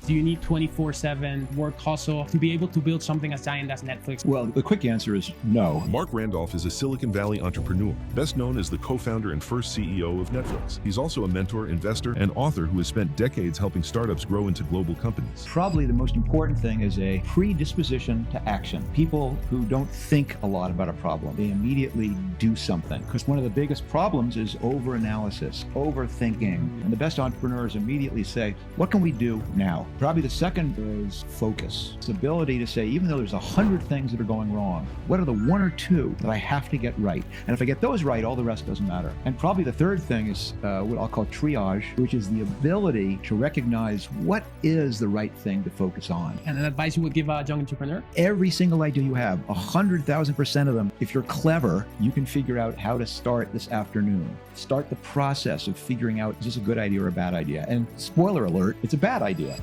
Do you need 24/7 work hustle to be able to build something as giant as Netflix? Well, the quick answer is no. Marc Randolph is a Silicon Valley entrepreneur, best known as the co-founder and first CEO of Netflix. He's also a mentor, investor, and author who has spent decades helping startups grow into global companies. Probably the most important thing is a predisposition to action. People who don't think a lot about a problem, they immediately do something. Because one of the biggest problems is over-analysis, overthinking. And the best entrepreneurs immediately say, what can we do now? Probably the second is focus. It's the ability to say, even though there's 100 things that are going wrong, what are the one or two that I have to get right? And if I get those right, all the rest doesn't matter. And probably the third thing is what I'll call triage, which is the ability to recognize what is the right thing to focus on. And an advice you would give a young entrepreneur? Every single idea you have, 100,000% of them, if you're clever, you can figure out how to start this afternoon. Start the process of figuring out, is this a good idea or a bad idea? And spoiler alert, it's a bad idea.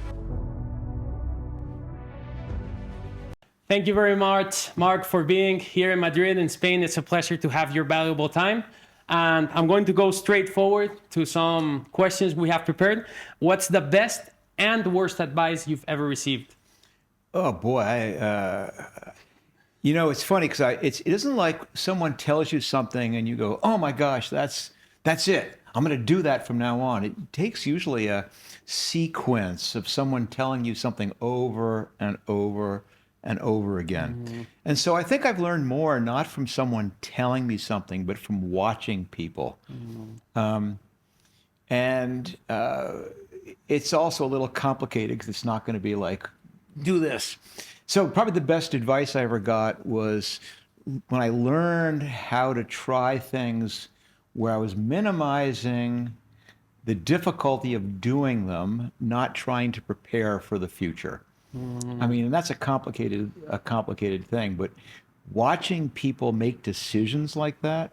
Thank you very much, Marc, for being here in Madrid, in Spain. It's a pleasure to have your valuable time. And I'm going to go straight forward to some questions we have prepared. What's the best and worst advice you've ever received? Oh boy, it's funny because it isn't like someone tells you something and you go, oh my gosh, that's it. I'm going to do that from now on. It takes usually a sequence of someone telling you something over and over and over again. Mm-hmm. And so I think I've learned more not from someone telling me something, but from watching people. Mm-hmm. It's also a little complicated because it's not going to be like, do this. So probably the best advice I ever got was when I learned how to try things where I was minimizing the difficulty of doing them, not trying to prepare for the future. I mean, and that's a complicated thing, but watching people make decisions like that,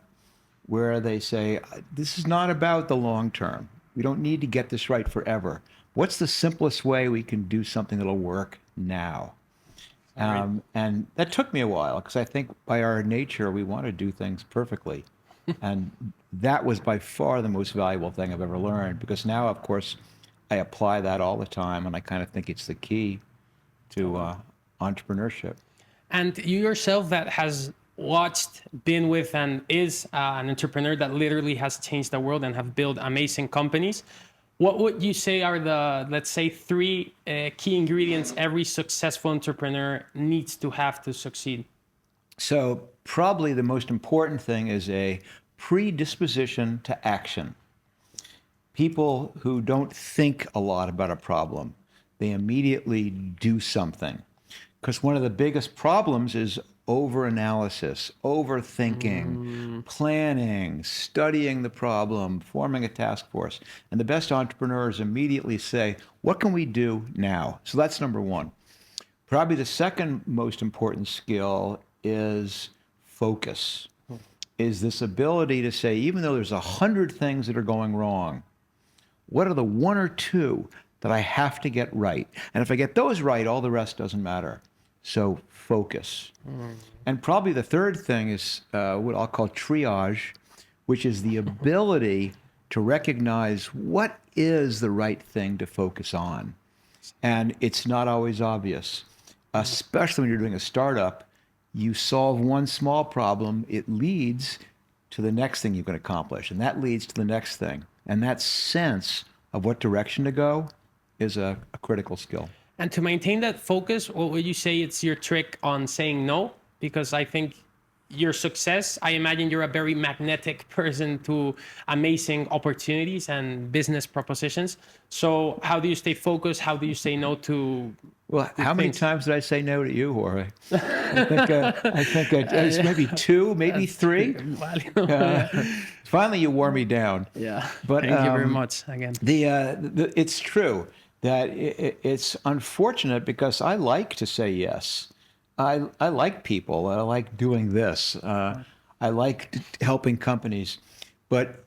where they say, this is not about the long term. We don't need to get this right forever. What's the simplest way we can do something that'll work now? And that took me a while, because I think by our nature, we want to do things perfectly. And that was by far the most valuable thing I've ever learned, because now, of course, I apply that all the time, and I kind of think it's the key to entrepreneurship. And you yourself that has watched, been with, and is an entrepreneur that literally has changed the world and have built amazing companies. What would you say are the, let's say, three key ingredients every successful entrepreneur needs to have to succeed? So probably the most important thing is a predisposition to action. People who don't think a lot about a problem, they immediately do something. Because one of the biggest problems is over-analysis, overthinking, planning, studying the problem, forming a task force. And the best entrepreneurs immediately say, what can we do now? So that's number one. Probably the second most important skill is focus, is this ability to say, even though there's 100 things that are going wrong, what are the one or two that I have to get right? And if I get those right, all the rest doesn't matter. So focus. And probably the third thing is what I'll call triage, which is the ability to recognize what is the right thing to focus on. And it's not always obvious, especially when you're doing a startup. You solve one small problem, it leads to the next thing you can accomplish, and that leads to the next thing. And that sense of what direction to go is a critical skill. And to maintain that focus, what would you say it's your trick on saying no? Because I think your success, I imagine you're a very magnetic person to amazing opportunities and business propositions. So how do you stay focused? How do you say no to how many times did I say no to you, Jorge? I think it's maybe two, maybe three. Finally, you wore me down. Yeah, but thank you very much again. It's true that it's unfortunate because I like to say yes. I like people. I like doing this. I like helping companies, but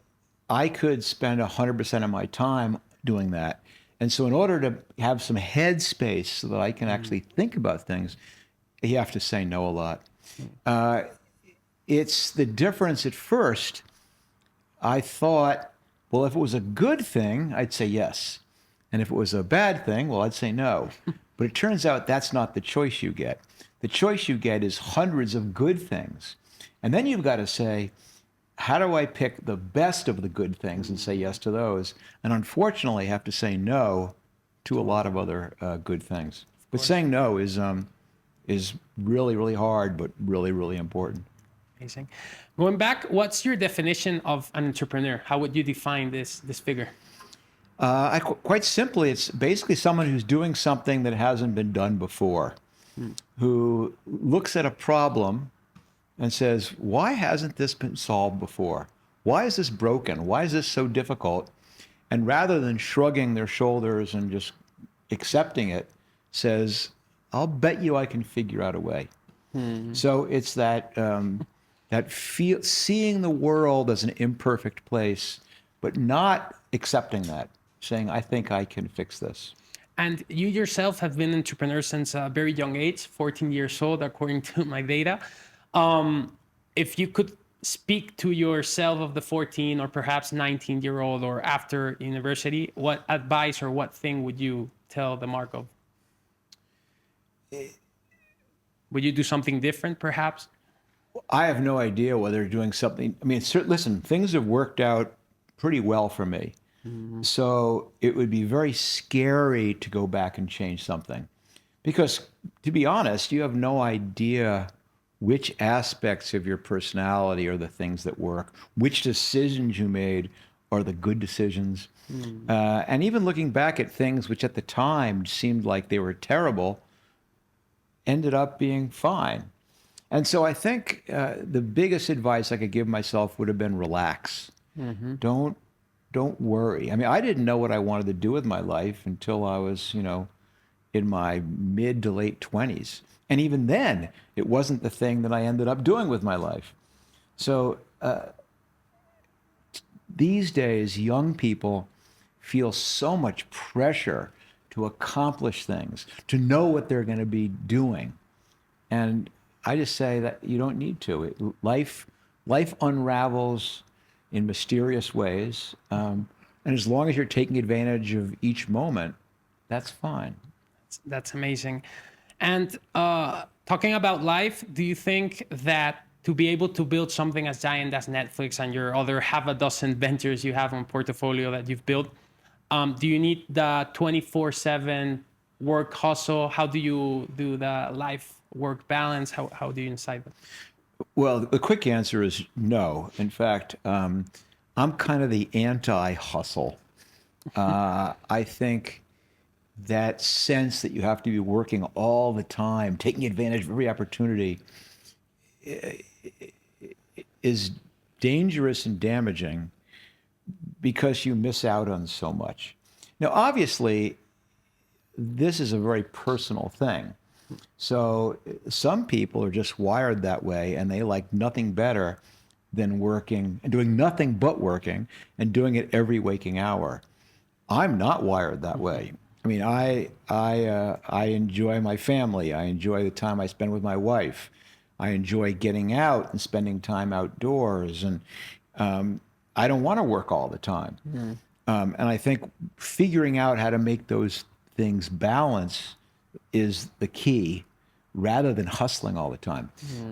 I could spend 100% of my time doing that. And so in order to have some headspace so that I can actually think about things, you have to say no a lot. It's the difference. At first, I thought, well, if it was a good thing, I'd say yes. And if it was a bad thing, well, I'd say no. But it turns out that's not the choice you get. The choice you get is hundreds of good things. And then you've got to say, how do I pick the best of the good things and say yes to those? And unfortunately, have to say no to a lot of other good things. But saying no is really, really hard, but really, really important. Amazing. Going back, what's your definition of an entrepreneur? How would you define this figure? Quite simply, it's basically someone who's doing something that hasn't been done before, who looks at a problem and says, why hasn't this been solved before? Why is this broken? Why is this so difficult? And rather than shrugging their shoulders and just accepting it, says, I'll bet you I can figure out a way. So it's that seeing the world as an imperfect place, but not accepting that, saying, I think I can fix this. And you yourself have been an entrepreneur since a very young age, 14 years old, according to my data. If you could speak to yourself of the 14 or perhaps 19-year-old or after university, what advice or what thing would you tell the Marc of? Would you do something different, perhaps? I have no idea whether doing something. I mean, listen, things have worked out pretty well for me. So it would be very scary to go back and change something. Because, to be honest, you have no idea which aspects of your personality are the things that work, which decisions you made are the good decisions. And even looking back at things which at the time seemed like they were terrible, ended up being fine. And so I think the biggest advice I could give myself would have been relax. Don't worry. I mean, I didn't know what I wanted to do with my life until I was, in my mid to late 20s. And even then, it wasn't the thing that I ended up doing with my life. So these days, young people feel so much pressure to accomplish things, to know what they're going to be doing. And I just say that you don't need to. Life unravels in mysterious ways. And as long as you're taking advantage of each moment, that's fine. That's amazing. And talking about life, do you think that to be able to build something as giant as Netflix and your other half a dozen ventures you have on portfolio that you've built, do you need the 24/7 work hustle? How do you do the life work balance? How do you incide that? Well, the quick answer is no. In fact, I'm kind of the anti-hustle. I think that sense that you have to be working all the time, taking advantage of every opportunity, is dangerous and damaging because you miss out on so much. Now, obviously, this is a very personal thing. So some people are just wired that way, and they like nothing better than working and doing nothing but working and doing it every waking hour. I'm not wired that way. I mean, I enjoy my family. I enjoy the time I spend with my wife. I enjoy getting out and spending time outdoors. And I don't want to work all the time. And I think figuring out how to make those things balance is the key, rather than hustling all the time.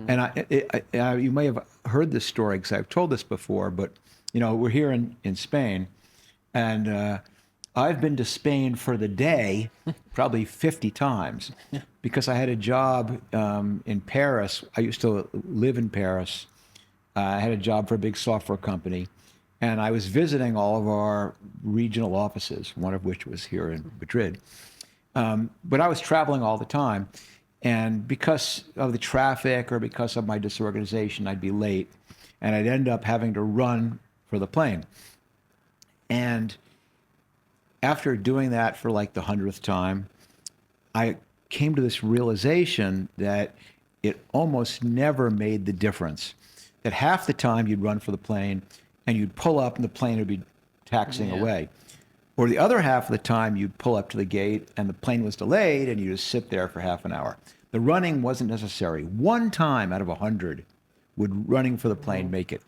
And you may have heard this story because I've told this before, but we're here in Spain, and I've been to Spain for the day probably 50 times because I had a job in Paris. I used to live in Paris. I had a job for a big software company, and I was visiting all of our regional offices, one of which was here in Madrid. But I was traveling all the time, and because of the traffic or because of my disorganization, I'd be late, and I'd end up having to run for the plane. And after doing that for like the 100th time, I came to this realization that it almost never made the difference. That half the time you'd run for the plane and you'd pull up and the plane would be taxiing away. Or the other half of the time you'd pull up to the gate and the plane was delayed and you just sit there for half an hour. The running wasn't necessary. One time out of 100 would running for the plane make it.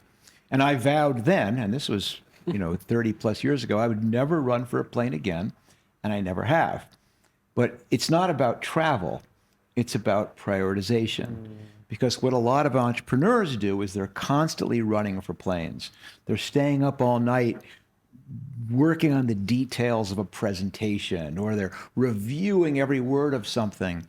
And I vowed then, and this was 30 plus years ago, I would never run for a plane again. and I never have. But it's not about travel, it's about prioritization. Because what a lot of entrepreneurs do is they're constantly running for planes. They're staying up all night working on the details of a presentation, or they're reviewing every word of something.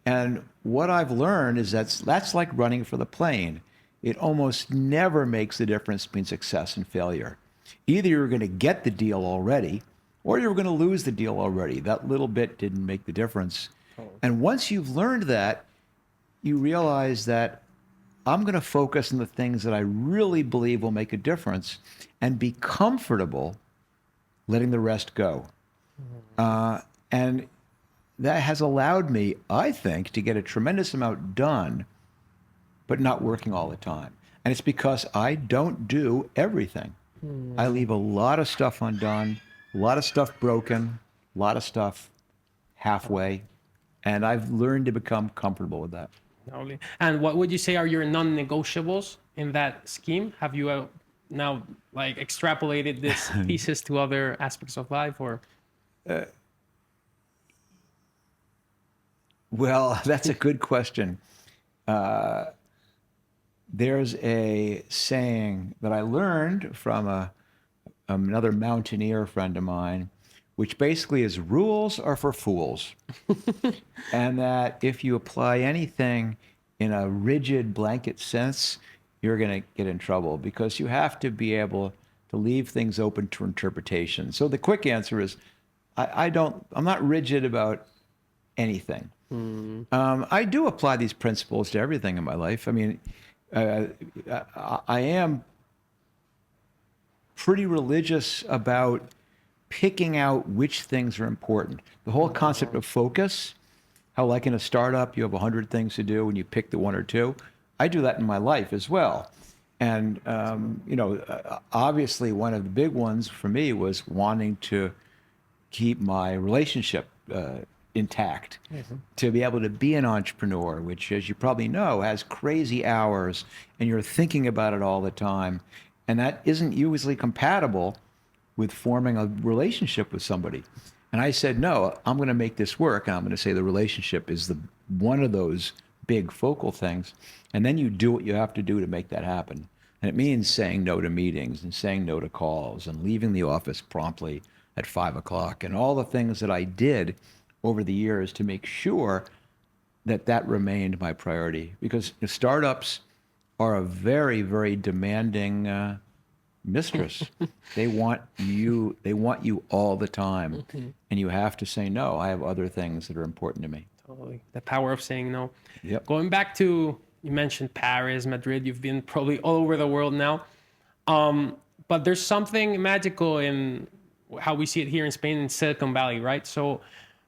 And what I've learned is that's like running for the plane. It almost never makes a difference between success and failure. Either you're going to get the deal already, or you're going to lose the deal already. That little bit didn't make the difference. And once you've learned that, you realize that I'm going to focus on the things that I really believe will make a difference and be comfortable letting the rest go. And that has allowed me, I think, to get a tremendous amount done, but not working all the time. And it's because I don't do everything. I leave a lot of stuff undone, a lot of stuff broken, a lot of stuff halfway. And I've learned to become comfortable with that. And what would you say are your non-negotiables in that scheme? Have you now like extrapolated this thesis to other aspects of life, or? Well, that's a good question. There's a saying that I learned from another mountaineer friend of mine, which basically is rules are for fools. And that if you apply anything in a rigid blanket sense, you're going to get in trouble, because you have to be able to leave things open to interpretation. So the quick answer is I'm not rigid about anything. I do apply these principles to everything in my life. I mean, I am pretty religious about picking out which things are important. The whole concept of focus, how like in a startup, you have 100 things to do and you pick the one or two. I do that in my life as well. And, obviously one of the big ones for me was wanting to keep my relationship intact, to be able to be an entrepreneur, which, as you probably know, has crazy hours and you're thinking about it all the time. And that isn't usually compatible with forming a relationship with somebody. And I said, no, I'm going to make this work. And I'm going to say the relationship is one of those big focal things. And then you do what you have to do to make that happen. And it means saying no to meetings and saying no to calls and leaving the office promptly at 5 o'clock and all the things that I did over the years to make sure that that remained my priority. Because startups are a very, very demanding mistress. They want you all the time. And you have to say no. I have other things that are important to me. Totally. The power of saying no. Yep. Going back to, you mentioned Paris, Madrid, you've been probably all over the world now. But there's something magical in how we see it here in Spain, in Silicon Valley, right? So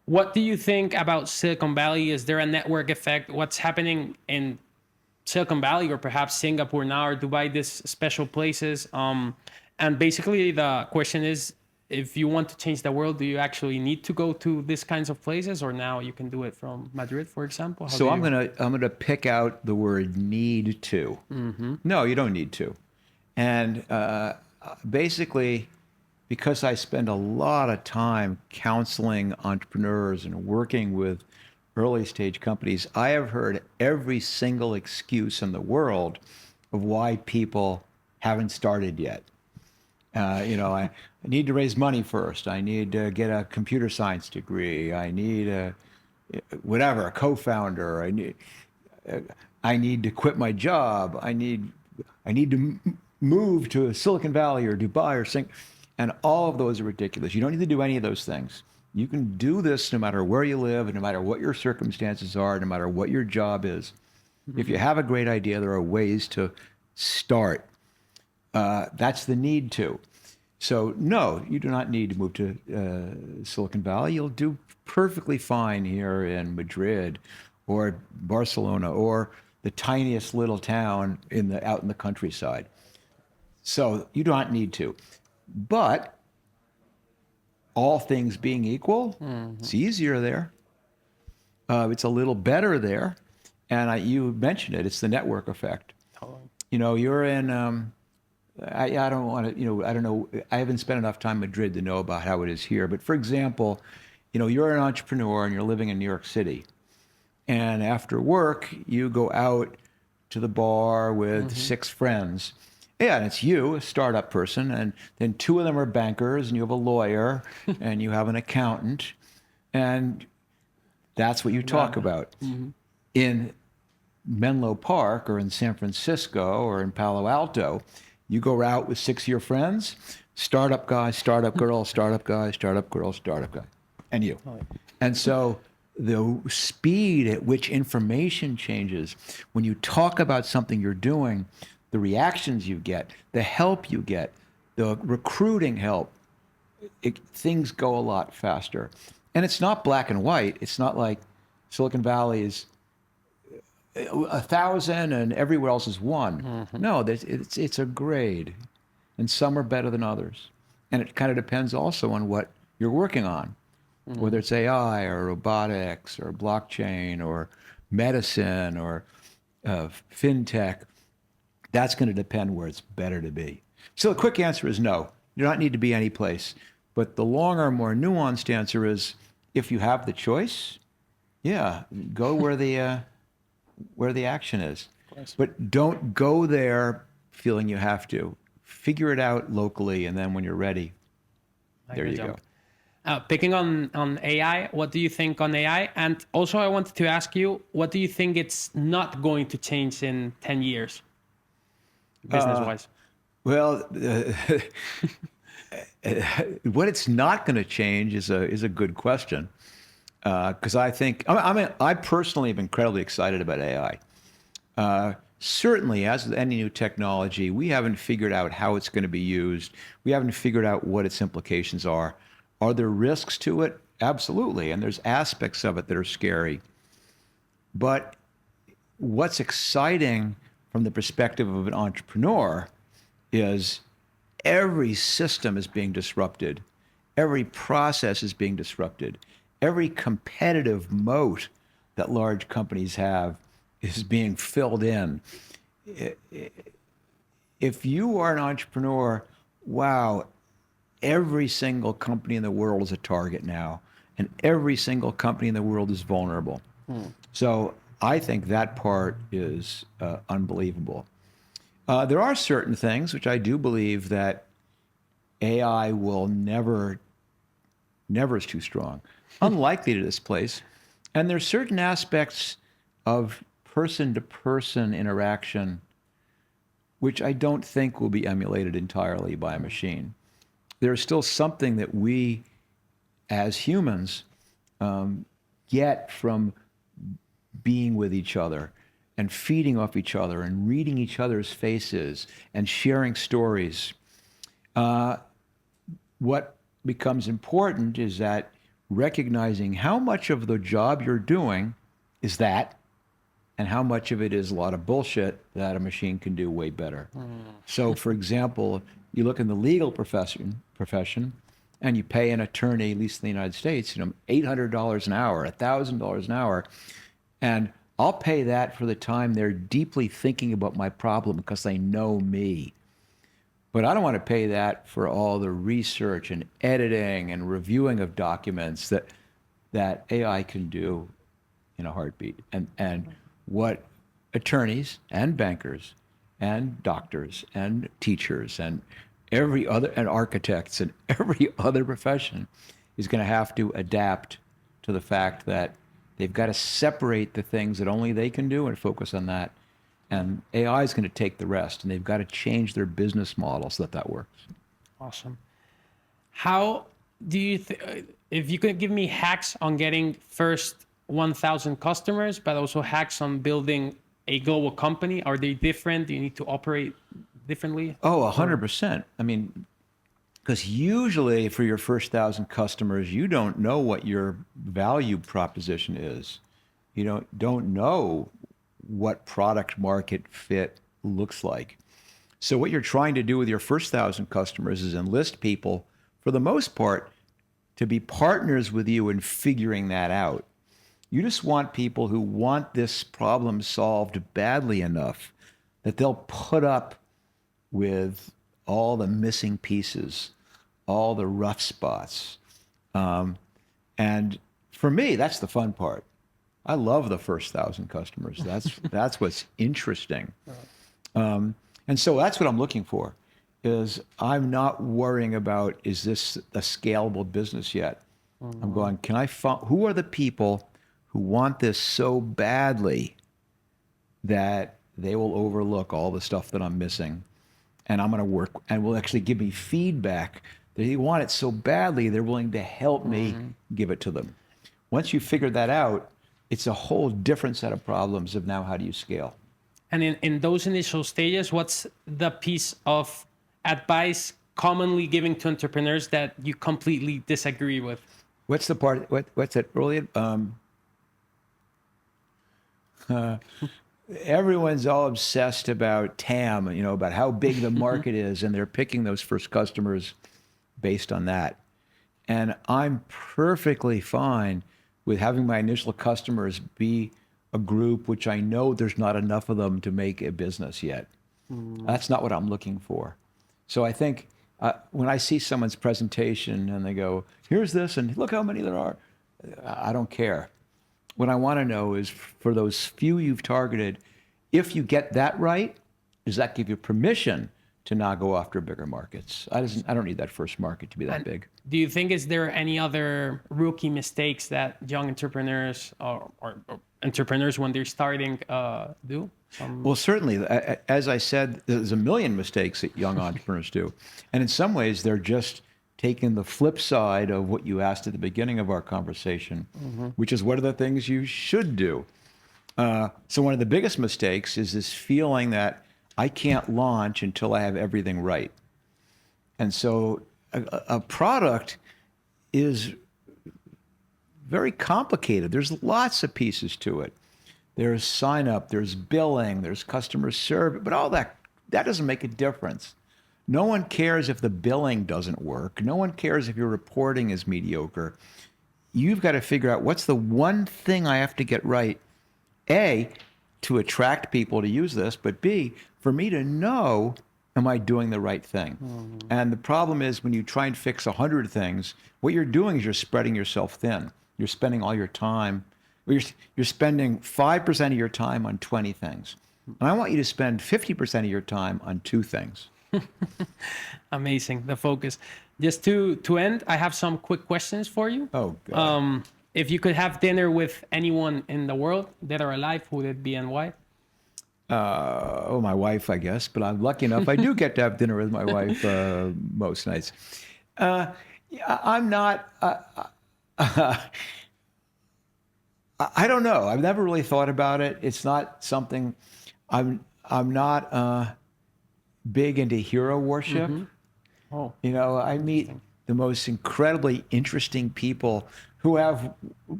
what do you think about Silicon Valley? Is there a network effect? What's happening in Silicon Valley, or perhaps Singapore now, or Dubai, these special places? And basically the question is, if you want to change the world, do you actually need to go to these kinds of places, or now you can do it from Madrid, for example? So I'm gonna pick out the word need to. No, you don't need to. And basically, because I spend a lot of time counseling entrepreneurs and working with early stage companies, I have heard every single excuse in the world of why people haven't started yet. I need to raise money first. I need to get a computer science degree. I need a co-founder. I need to quit my job. I need to move to Silicon Valley or Dubai or Singapore. And all of those are ridiculous. You don't need to do any of those things. You can do this no matter where you live, and no matter what your circumstances are, no matter what your job is. If you have a great idea, there are ways to start. That's the need to. So no, you do not need to move to Silicon Valley. You'll do perfectly fine here in Madrid or Barcelona or the tiniest little town out in the countryside. So you don't need to. But all things being equal, it's easier there. It's a little better there. And you mentioned it, it's the network effect. Totally. You're in, I don't want to, I don't know, I haven't spent enough time in Madrid to know about how it is here. But for example, you're an entrepreneur and you're living in New York City, and after work, you go out to the bar with 6 friends. Yeah, and it's you, a startup person, and then 2 of them are bankers, and you have a lawyer, and you have an accountant, and that's what you talk about. In Menlo Park or in San Francisco or in Palo Alto, you go out with 6 of your friends, startup guy, startup girl, startup guy, startup girl, startup guy, and you. And so the speed at which information changes, when you talk about something you're doing, the reactions you get, the help you get, the recruiting help, things go a lot faster. And it's not black and white. It's not like Silicon Valley is 1,000 and everywhere else is 1. No, it's a grade. And some are better than others. And it kind of depends also on what you're working on, whether it's AI or robotics or blockchain or medicine or fintech. That's going to depend where it's better to be. So the quick answer is no. You don't need to be any place. But the longer, more nuanced answer is, if you have the choice, yeah, go where the action is. But don't go there feeling you have to. Figure it out locally, and then when you're ready, there you go. Picking on AI, what do you think on AI? And also I wanted to ask you, what do you think it's not going to change in 10 years, business-wise? Well, what it's not going to change is a good question, because I personally am incredibly excited about AI. Certainly, as with any new technology, we haven't figured out how it's going to be used. We haven't figured out what its implications are. Are there risks to it? Absolutely, and there's aspects of it that are scary. But what's exciting from the perspective of an entrepreneur is every system is being disrupted. Every process is being disrupted. Every competitive moat that large companies have is being filled in. If you are an entrepreneur, wow, every single company in the world is a target now, and every single company in the world is vulnerable. So I think that part is unbelievable. There are certain things which I do believe that AI will never is too strong, unlikely to displace. And there's certain aspects of person-to-person interaction which I don't think will be emulated entirely by a machine. There's still something that we, as humans, get from being with each other and feeding off each other and reading each other's faces and sharing stories. What becomes important is that recognizing how much of the job you're doing is that, and how much of it is a lot of bullshit that a machine can do way better. So, for example, you look in the legal profession, and you pay an attorney, at least in the United States, $800 an hour, $1,000 an hour, and I'll pay that for the time they're deeply thinking about my problem because they know me. But I don't want to pay that for all the research and editing and reviewing of documents that AI can do in a heartbeat. And what attorneys and bankers and doctors and teachers and architects and every other profession is going to have to adapt to the fact that they've got to separate the things that only they can do and focus on that. And AI is going to take the rest, and they've got to change their business model so that works. Awesome. How do you, if you could give me hacks on getting first 1,000 customers, but also hacks on building a global company, are they different? Do you need to operate differently? Oh, 100%. I mean, because usually for your first 1,000 customers, you don't know what your value proposition is. You don't know what product market fit looks like. So what you're trying to do with your first 1,000 customers is enlist people, for the most part, to be partners with you in figuring that out. You just want people who want this problem solved badly enough that they'll put up with all the missing pieces, all the rough spots. And And for me, that's the fun part. I love the first 1,000 customers. That's what's interesting. And so that's what I'm looking for, is I'm not worrying about, is this a scalable business yet? I'm going, can I find, who are the people who want this so badly that they will overlook all the stuff that I'm missing? And I'm going to work, and will actually give me feedback. They want it so badly, they're willing to help me give it to them. Once you figure that out, it's a whole different set of problems of now how do you scale? And in those initial stages, what's the piece of advice commonly given to entrepreneurs that you completely disagree with? What's the part, what's that earlier? Everyone's all obsessed about TAM, about how big the market is, and they're picking those first customers based on that. And I'm perfectly fine with having my initial customers be a group which I know there's not enough of them to make a business yet. That's not what I'm looking for. So I think when I see someone's presentation and they go, here's this, and look how many there are, I don't care. What I want to know is, for those few you've targeted, if you get that right, does that give you permission to now go after bigger markets? I don't need that first market to be that big. Do you think, is there any other rookie mistakes that young entrepreneurs or entrepreneurs when they're starting do? Well, certainly. As I said, there's a million mistakes that young entrepreneurs do. And in some ways, they're just taking the flip side of what you asked at the beginning of our conversation, which is, what are the things you should do? So one of the biggest mistakes is this feeling that I can't launch until I have everything right. And so a product is very complicated. There's lots of pieces to it. There's sign up, there's billing, there's customer service, but all that doesn't make a difference. No one cares if the billing doesn't work. No one cares if your reporting is mediocre. You've got to figure out, what's the one thing I have to get right, A, to attract people to use this, but B, for me to know, am I doing the right thing? And the problem is, when you try and fix 100 things, what you're doing is you're spreading yourself thin. You're spending all your time. You're spending 5% of your time on 20 things. And I want you to spend 50% of your time on 2 things. Amazing, the focus. Just to end, I have some quick questions for you. Oh, God. If you could have dinner with anyone in the world, dead or alive, who would it be and why? My wife, I guess. But I'm lucky enough, I do get to have dinner with my wife most nights. I'm not... I don't know. I've never really thought about it. It's not something... I'm not big into hero worship. Oh, I meet the most incredibly interesting people who have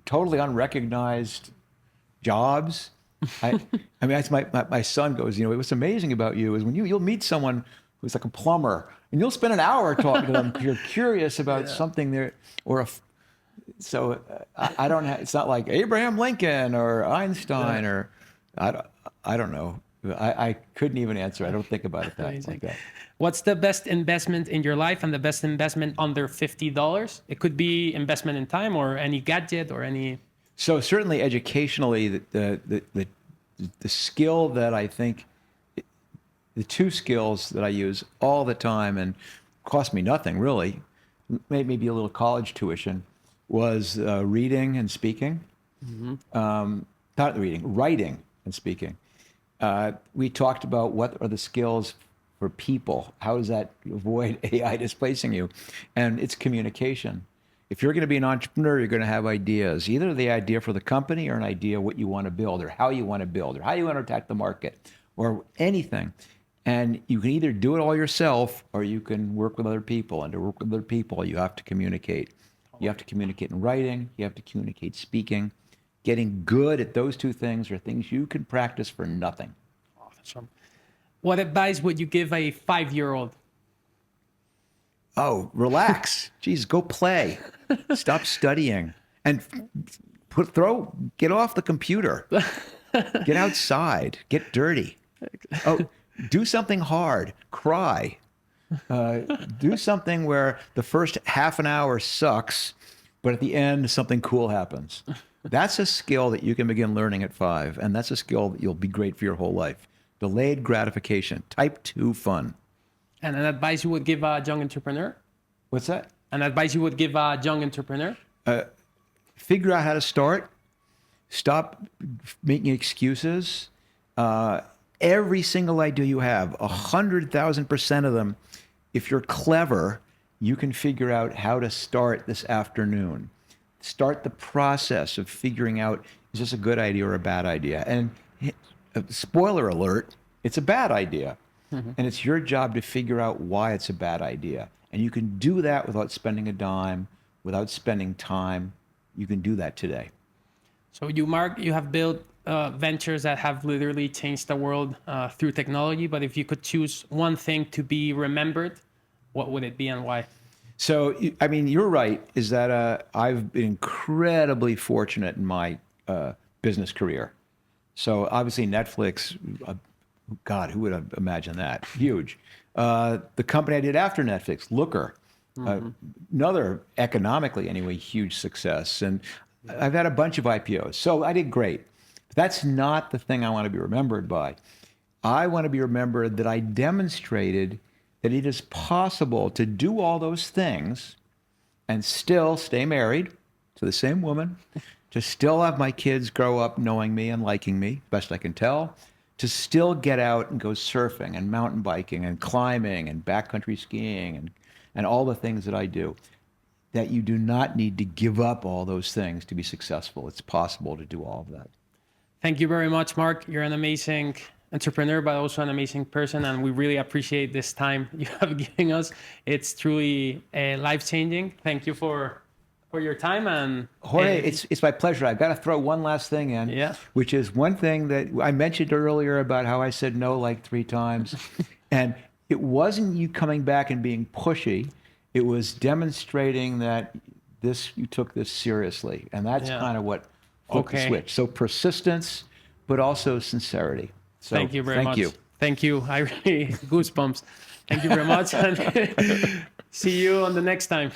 totally unrecognized jobs. I mean, that's my son goes, what's amazing about you is when you'll meet someone who's like a plumber, and you'll spend an hour talking to them because you're curious about something there, so I don't have, it's not like Abraham Lincoln or Einstein or I don't know. I couldn't even answer. I don't think about it like that. What's the best investment in your life and the best investment under $50? It could be investment in time or any gadget or any... So certainly educationally, the skill that I think, the 2 skills that I use all the time and cost me nothing really, maybe a little college tuition, was reading and speaking. Not reading, writing and speaking. We talked about what are the skills for people. How does that avoid AI displacing you? And it's communication. If you're going to be an entrepreneur, you're going to have ideas, either the idea for the company or an idea what you want to build or how you want to build or how you want to attack the market or anything. And you can either do it all yourself or you can work with other people. And to work with other people, you have to communicate. You have to communicate in writing. You have to communicate speaking. Getting good at those 2 things are things you can practice for nothing. Awesome. What advice would you give a 5-year-old? Oh, relax. Jeez, go play. Stop studying. And get off the computer. Get outside. Get dirty. Oh, do something hard. Cry. Do something where the first half an hour sucks, but at the end, something cool happens. That's a skill that you can begin learning at 5, and that's a skill that you'll be great for your whole life. Delayed gratification, type 2 fun. And an advice you would give a young entrepreneur? What's that? An advice you would give a young entrepreneur? Figure out how to start. Stop making excuses. Every single idea you have, 100,000% of them, if you're clever, you can figure out how to start this afternoon. Start the process of figuring out, is this a good idea or a bad idea? And spoiler alert, it's a bad idea. And it's your job to figure out why it's a bad idea. And you can do that without spending a dime, without spending time. You can do that today. So you, Marc, you have built ventures that have literally changed the world through technology. But if you could choose one thing to be remembered, what would it be and why? So, I mean, you're right, is that I've been incredibly fortunate in my business career. So obviously Netflix, God, who would have imagined that? Huge. The company I did after Netflix, Looker, another economically anyway, huge success. And I've had a bunch of IPOs, so I did great. But that's not the thing I want to be remembered by. I want to be remembered that I demonstrated that it is possible to do all those things and still stay married to the same woman, to still have my kids grow up knowing me and liking me, best I can tell, to still get out and go surfing and mountain biking and climbing and backcountry skiing and all the things that I do. That you do not need to give up all those things to be successful. It's possible to do all of that. Thank you very much, Marc. You're an amazing entrepreneur, but also an amazing person. And we really appreciate this time you have given us. It's truly life-changing. Thank you for your time. And Jorge, it's my pleasure. I've got to throw one last thing in, which is one thing that I mentioned earlier about how I said no like 3 times. And it wasn't you coming back and being pushy. It was demonstrating that you took this seriously. And that's kind of what flipped the switch. So persistence, but also sincerity. So thank you very much. You. Thank you. I really goosebumps. Thank you very much. And see you on the next time.